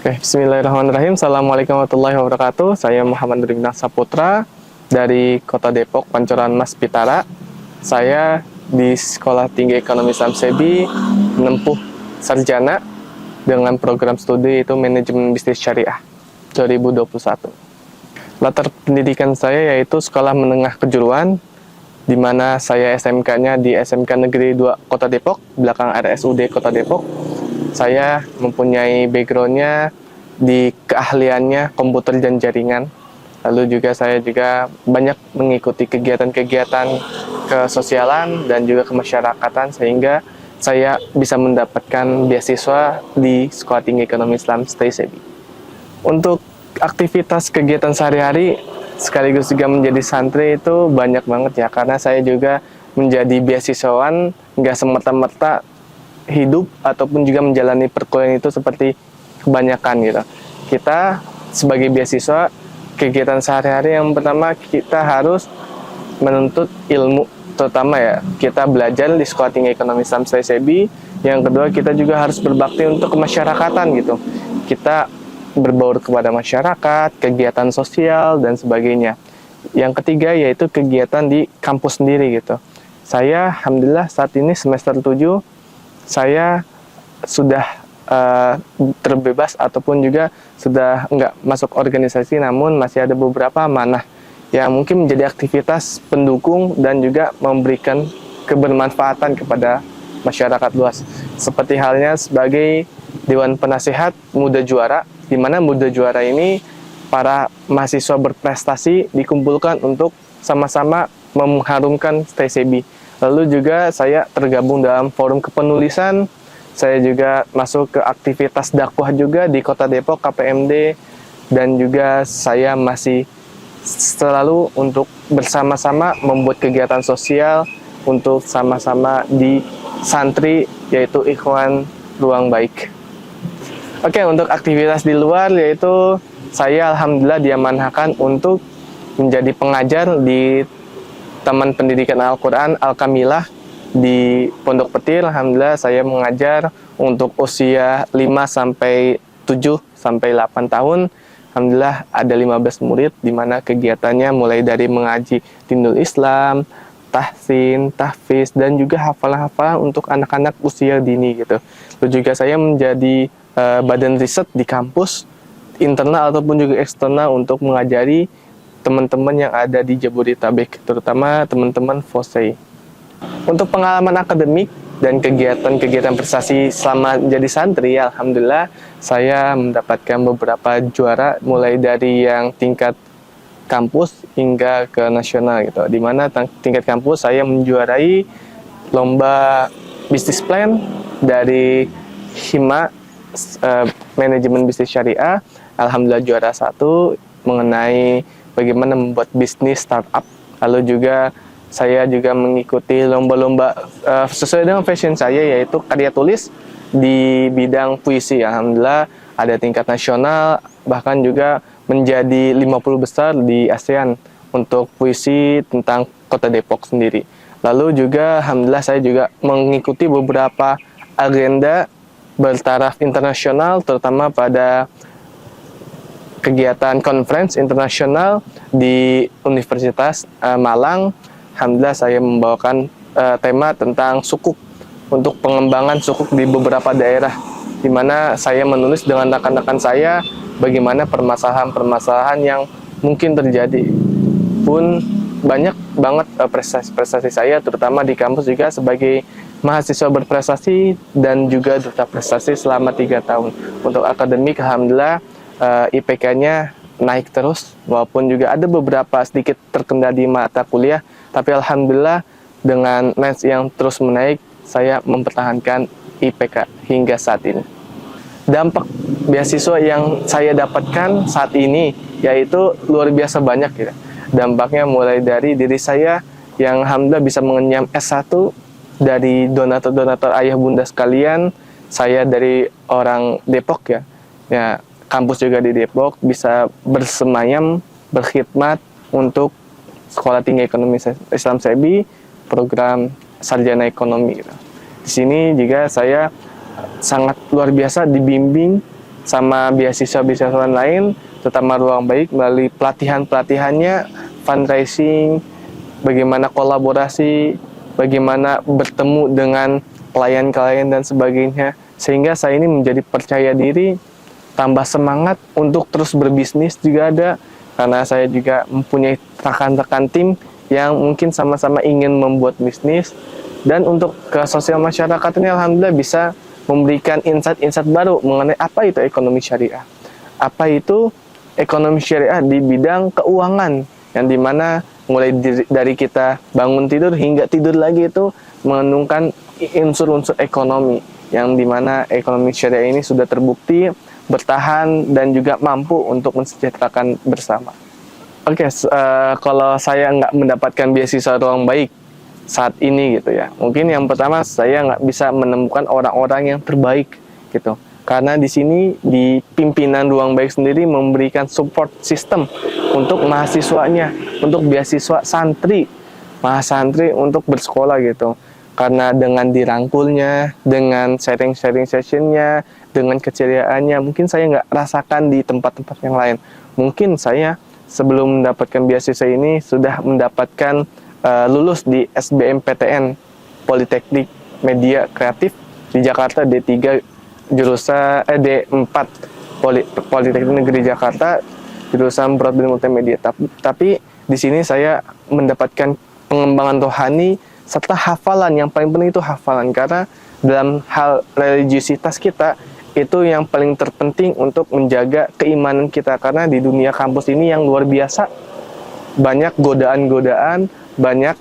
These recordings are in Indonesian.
Oke, bismillahirrahmanirrahim. Assalamualaikum warahmatullahi wabarakatuh. Saya Muhammad Nurina Saputra dari Kota Depok, Pancoran Mas Pitara. Saya di Sekolah Tinggi Ekonomi Islam SEBI menempuh sarjana dengan program studi yaitu Manajemen Bisnis Syariah 2021. Latar pendidikan saya yaitu Sekolah Menengah Kejuruan, di mana saya SMK-nya di SMK Negeri 2 Kota Depok, belakang RSUD Kota Depok. Saya mempunyai background-nya di keahliannya komputer dan jaringan. Lalu juga saya juga banyak mengikuti kegiatan-kegiatan kesosialan dan juga kemasyarakatan sehingga saya bisa mendapatkan beasiswa di Sekolah Tinggi Ekonomi Islam SEBI. Untuk aktivitas kegiatan sehari-hari sekaligus juga menjadi santri itu banyak banget ya, karena saya juga menjadi beasiswawan nggak semerta-merta hidup ataupun juga menjalani perkuliahan itu seperti kebanyakan gitu. Kita sebagai beasiswa, kegiatan sehari-hari yang pertama kita harus menuntut ilmu, terutama ya kita belajar di Sekolah Tinggi Ekonomi Islam SEBI. Yang kedua kita juga harus berbakti untuk kemasyarakatan gitu. Kita berbaur kepada masyarakat, kegiatan sosial dan sebagainya. Yang ketiga yaitu kegiatan di kampus sendiri gitu. Saya alhamdulillah saat ini semester 7 saya sudah terbebas ataupun juga sudah nggak masuk organisasi, namun masih ada beberapa amanah yang mungkin menjadi aktivitas pendukung dan juga memberikan kebermanfaatan kepada masyarakat luas. Seperti halnya sebagai Dewan Penasehat Muda Juara, di mana Muda Juara ini para mahasiswa berprestasi dikumpulkan untuk sama-sama mengharumkan SEBI. Lalu juga saya tergabung dalam forum kepenulisan, saya juga masuk ke aktivitas dakwah juga di Kota Depok, KPMD, dan juga saya masih selalu untuk bersama-sama membuat kegiatan sosial untuk sama-sama di santri, yaitu Ikhwan Ruang Baik. Oke, untuk aktivitas di luar yaitu saya alhamdulillah diamanahkan untuk menjadi pengajar di Taman Pendidikan Al-Quran Al-Kamilah di Pondok Petir. Alhamdulillah saya mengajar untuk usia 5-7-8 tahun. Alhamdulillah ada 15 murid, di mana kegiatannya mulai dari mengaji Dinul Islam, tahsin, tahfiz, dan juga hafalan-hafalan untuk anak-anak usia dini gitu. Lalu juga saya menjadi badan riset di kampus, internal ataupun juga eksternal, untuk mengajari teman-teman yang ada di Jabodetabek, terutama teman-teman FOSEI. Untuk pengalaman akademik dan kegiatan-kegiatan prestasi selama menjadi santri, alhamdulillah saya mendapatkan beberapa juara, mulai dari yang tingkat kampus hingga ke nasional gitu. Di mana tingkat kampus saya menjuarai lomba bisnis plan dari HIMA, Manajemen Bisnis Syariah. Alhamdulillah juara 1 mengenai bagaimana membuat bisnis startup. Lalu juga saya juga mengikuti lomba-lomba sesuai dengan passion saya, yaitu karya tulis di bidang puisi. Alhamdulillah ada tingkat nasional, bahkan juga menjadi 50 besar di ASEAN untuk puisi tentang Kota Depok sendiri. Lalu juga alhamdulillah saya juga mengikuti beberapa agenda bertaraf internasional, terutama pada kegiatan conference internasional di Universitas Malang. Alhamdulillah saya membawakan tema tentang sukuk, untuk pengembangan sukuk di beberapa daerah, di mana saya menulis dengan rekan-rekan saya bagaimana permasalahan-permasalahan yang mungkin terjadi. Pun banyak banget prestasi-prestasi saya, terutama di kampus juga sebagai mahasiswa berprestasi dan juga duta prestasi selama 3 tahun. Untuk akademik alhamdulillah IPK-nya naik terus, walaupun juga ada beberapa sedikit terkendala di mata kuliah, tapi alhamdulillah dengan range yang terus menaik, saya mempertahankan IPK hingga saat ini. Dampak beasiswa yang saya dapatkan saat ini yaitu luar biasa banyak ya. Dampaknya mulai dari diri saya yang alhamdulillah bisa mengenyam S1 dari donatur-donatur ayah bunda sekalian. Saya dari orang Depok ya, kampus juga di Depok, bisa bersemayam, berkhidmat untuk Sekolah Tinggi Ekonomi Islam SEBI, program sarjana ekonomi gitu. Di sini juga saya sangat luar biasa dibimbing sama beasiswa-beasiswa lain, terutama Ruang Baik melalui pelatihan-pelatihannya, fundraising, bagaimana kolaborasi, bagaimana bertemu dengan klien-klien dan sebagainya, sehingga saya ini menjadi percaya diri, tambah semangat untuk terus berbisnis juga ada, karena saya juga mempunyai rekan-rekan tim yang mungkin sama-sama ingin membuat bisnis. Dan untuk ke sosial masyarakat ini alhamdulillah bisa memberikan insight-insight baru mengenai apa itu ekonomi syariah. Apa itu ekonomi syariah di bidang keuangan, yang dimana mulai dari kita bangun tidur hingga tidur lagi itu mengandungkan unsur-unsur ekonomi, yang dimana ekonomi syariah ini sudah terbukti bertahan dan juga mampu untuk mensejahterakan bersama. Oke, kalau saya nggak mendapatkan beasiswa Ruang Baik saat ini gitu ya, mungkin yang pertama saya nggak bisa menemukan orang-orang yang terbaik gitu, karena di sini di pimpinan Ruang Baik sendiri memberikan support system untuk mahasiswanya, untuk beasiswa santri, mahasantri untuk bersekolah gitu. Karena dengan dirangkulnya, dengan sharing-sharing sessionnya, dengan keceriaannya, mungkin saya nggak rasakan di tempat-tempat yang lain. Mungkin saya sebelum mendapatkan beasiswa ini sudah mendapatkan lulus di SBMPTN Politeknik Media Kreatif di Jakarta D3 jurusan D4 Politeknik Negeri Jakarta jurusan Broadband Multimedia. Tapi di sini saya mendapatkan pengembangan rohani serta hafalan. Yang paling penting itu hafalan, karena dalam hal religiusitas kita itu yang paling terpenting untuk menjaga keimanan kita, karena di dunia kampus ini yang luar biasa banyak godaan-godaan, banyak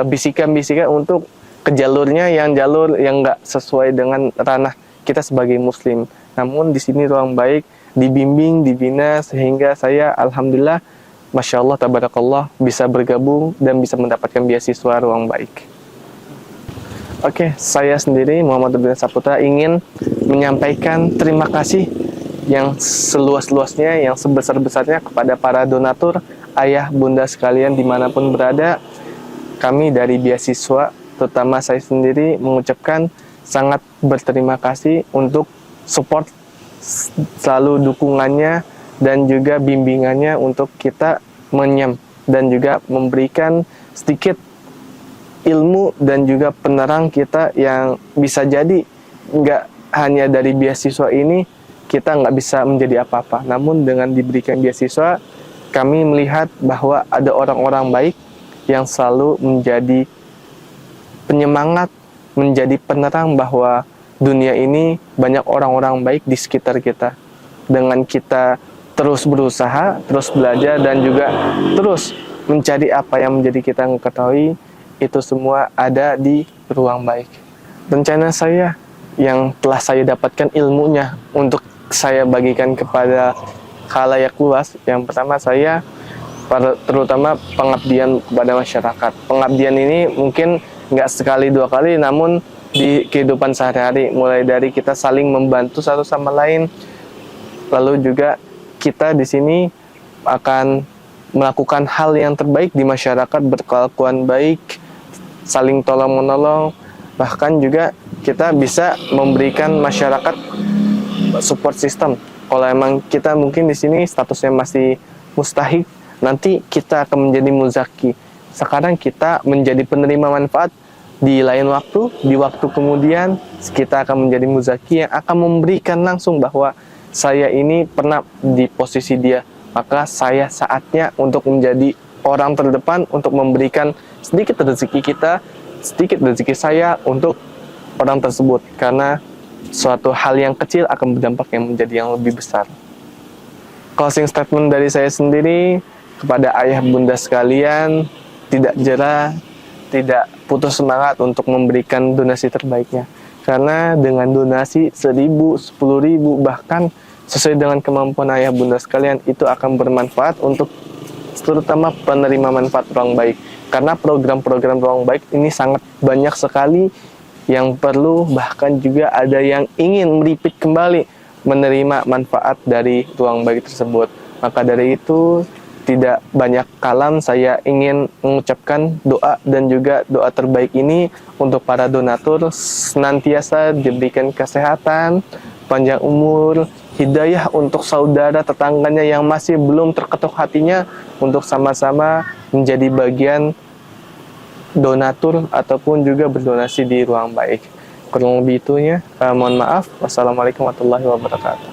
bisikan-bisikan untuk ke jalurnya yang nggak sesuai dengan ranah kita sebagai muslim. Namun di sini Ruang Baik dibimbing, dibina, sehingga saya alhamdulillah, masya Allah, tabarakallah, bisa bergabung dan bisa mendapatkan beasiswa Ruang Baik. Oke, saya sendiri Muhammad Nurdin Saputra ingin menyampaikan terima kasih yang seluas-luasnya, yang sebesar-besarnya kepada para donatur, ayah bunda sekalian dimanapun berada. Kami dari beasiswa, terutama saya sendiri, mengucapkan sangat berterima kasih untuk support selalu dukungannya dan juga bimbingannya untuk kita menyam dan juga memberikan sedikit ilmu dan juga penerang kita, yang bisa jadi nggak hanya dari beasiswa ini kita nggak bisa menjadi apa-apa, namun dengan diberikan beasiswa kami melihat bahwa ada orang-orang baik yang selalu menjadi penyemangat, menjadi penerang bahwa dunia ini banyak orang-orang baik di sekitar kita. Dengan kita terus berusaha, terus belajar, dan juga terus mencari apa yang menjadi kita ketahui, itu semua ada di Ruang Baik. Rencana saya yang telah saya dapatkan ilmunya untuk saya bagikan kepada khalayak luas. Yang pertama, saya terutama pengabdian kepada masyarakat. Pengabdian ini mungkin nggak sekali dua kali, namun di kehidupan sehari-hari, mulai dari kita saling membantu satu sama lain, lalu juga kita di sini akan melakukan hal yang terbaik di masyarakat, berkelakuan baik, saling tolong-menolong, bahkan juga kita bisa memberikan masyarakat support system. Kalau emang kita mungkin di sini statusnya masih mustahik, nanti kita akan menjadi muzaki. Sekarang kita menjadi penerima manfaat, di lain waktu, di waktu kemudian kita akan menjadi muzaki yang akan memberikan langsung bahwa saya ini pernah di posisi dia, maka saya saatnya untuk menjadi orang terdepan untuk memberikan sedikit rezeki kita, sedikit rezeki saya untuk orang tersebut, karena suatu hal yang kecil akan berdampak yang menjadi yang lebih besar. Closing statement dari saya sendiri kepada ayah bunda sekalian, tidak jera, tidak putus semangat untuk memberikan donasi terbaiknya. Karena dengan donasi 1.000, 10.000, bahkan sesuai dengan kemampuan ayah bunda sekalian, itu akan bermanfaat untuk terutama penerima manfaat Ruang Baik. Karena program-program Ruang Baik ini sangat banyak sekali yang perlu, bahkan juga ada yang ingin meripit kembali menerima manfaat dari Ruang Baik tersebut. Maka dari itu, tidak banyak kalam, saya ingin mengucapkan doa dan juga doa terbaik ini untuk para donatur, senantiasa diberikan kesehatan, panjang umur, hidayah untuk saudara tetangganya yang masih belum terketuk hatinya untuk sama-sama menjadi bagian donatur ataupun juga berdonasi di ruang baik. Kurang lebih itunya, mohon maaf. Wassalamualaikum warahmatullahi wabarakatuh.